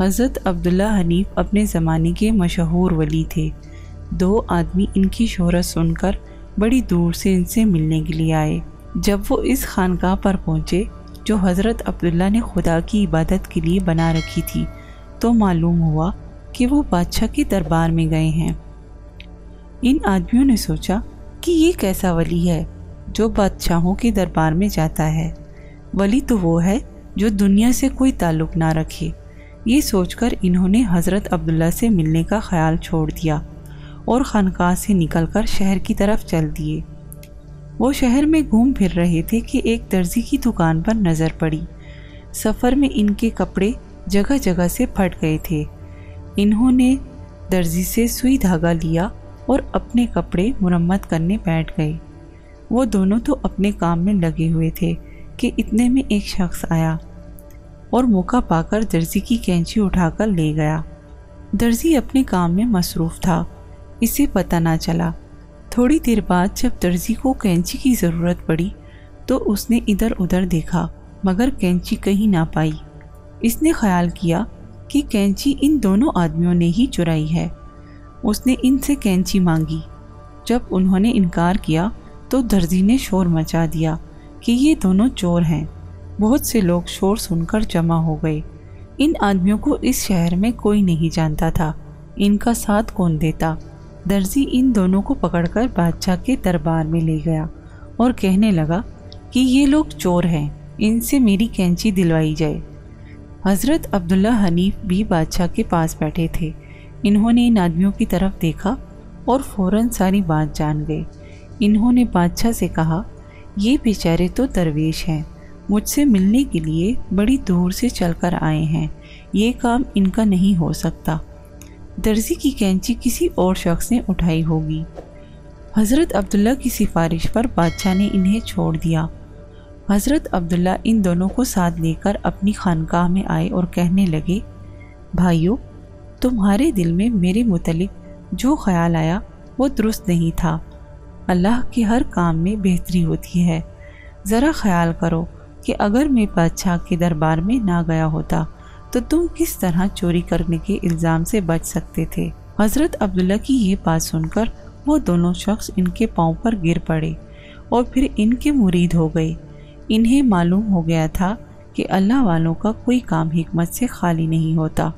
حضرت عبداللہ حنیف اپنے زمانے کے مشہور ولی تھے۔ 2 آدمی ان کی شہرت سن کر بڑی دور سے ان سے ملنے کے لیے آئے۔ جب وہ اس خانقاہ پر پہنچے جو حضرت عبداللہ نے خدا کی عبادت کے لیے بنا رکھی تھی، تو معلوم ہوا کہ وہ بادشاہ کے دربار میں گئے ہیں۔ ان آدمیوں نے سوچا کہ یہ کیسا ولی ہے جو بادشاہوں کے دربار میں جاتا ہے؟ ولی تو وہ ہے جو دنیا سے کوئی تعلق نہ رکھے۔ یہ سوچ کر انہوں نے حضرت عبداللہ سے ملنے کا خیال چھوڑ دیا اور خانقاہ سے نکل کر شہر کی طرف چل دیے۔ وہ شہر میں گھوم پھر رہے تھے کہ ایک درزی کی دکان پر نظر پڑی۔ سفر میں ان کے کپڑے جگہ جگہ سے پھٹ گئے تھے۔ انہوں نے درزی سے سوئی دھاگا لیا اور اپنے کپڑے مرمت کرنے بیٹھ گئے۔ وہ دونوں تو اپنے کام میں لگے ہوئے تھے کہ اتنے میں ایک شخص آیا اور موقع پا کر درزی کی کینچی اٹھا کر لے گیا۔ درزی اپنے کام میں مصروف تھا، اسے پتہ نہ چلا۔ تھوڑی دیر بعد جب درزی کو کینچی کی ضرورت پڑی تو اس نے ادھر ادھر دیکھا مگر کینچی کہیں نہ پائی۔ اس نے خیال کیا کہ کینچی ان دونوں آدمیوں نے ہی چرائی ہے۔ اس نے ان سے کینچی مانگی۔ جب انہوں نے انکار کیا تو درزی نے شور مچا دیا کہ یہ دونوں چور ہیں۔ بہت سے لوگ شور سن کر جمع ہو گئے۔ ان آدمیوں کو اس شہر میں کوئی نہیں جانتا تھا، ان کا ساتھ کون دیتا؟ درزی ان دونوں کو پکڑ کر بادشاہ کے دربار میں لے گیا اور کہنے لگا کہ یہ لوگ چور ہیں، ان سے میری کینچی دلوائی جائے۔ حضرت عبداللہ حنیف بھی بادشاہ کے پاس بیٹھے تھے۔ انہوں نے ان آدمیوں کی طرف دیکھا اور فوراً ساری بات جان گئے۔ انہوں نے بادشاہ سے کہا، یہ بیچارے تو درویش ہیں، مجھ سے ملنے کے لیے بڑی دور سے چل کر آئے ہیں، یہ کام ان کا نہیں ہو سکتا۔ درزی کی کینچی کسی اور شخص نے اٹھائی ہوگی۔ حضرت عبداللہ کی سفارش پر بادشاہ نے انہیں چھوڑ دیا۔ حضرت عبداللہ ان دونوں کو ساتھ لے کر اپنی خانقاہ میں آئے اور کہنے لگے، بھائیو، تمہارے دل میں میرے متعلق جو خیال آیا وہ درست نہیں تھا۔ اللہ کے ہر کام میں بہتری ہوتی ہے۔ ذرا خیال کرو کہ اگر میں بادشاہ کے دربار میں نہ گیا ہوتا تو تم کس طرح چوری کرنے کے الزام سے بچ سکتے تھے۔ حضرت عبداللہ کی یہ بات سن کر وہ دونوں شخص ان کے پاؤں پر گر پڑے اور پھر ان کے مرید ہو گئے۔ انہیں معلوم ہو گیا تھا کہ اللہ والوں کا کوئی کام حکمت سے خالی نہیں ہوتا۔